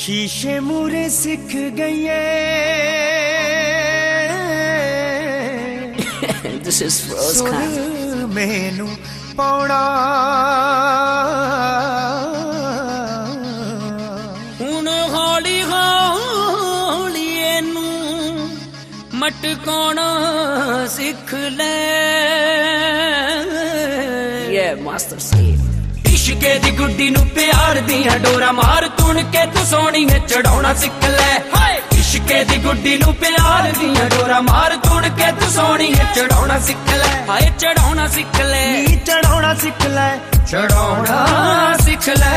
शीशे मूरे सिख गई This is Rose Khan. मैनू पौड़ा हुण हौली हौली एनू मटकाउणा सिख ले Yeah, Master Steve. इश्के दी गुड्डी नू प्यार दियां डोरा मार तुण के तू सोहणी है चढ़ाउणा सिख ले इश्के दी गुड्डी नू प्यार दियां डोरा मार तुण के तू सोहणी है चढ़ाउणा सिख ले हाय चढ़ाउणा सिख ले चढ़ाउणा सिख ले चढ़ाउणा सिख ले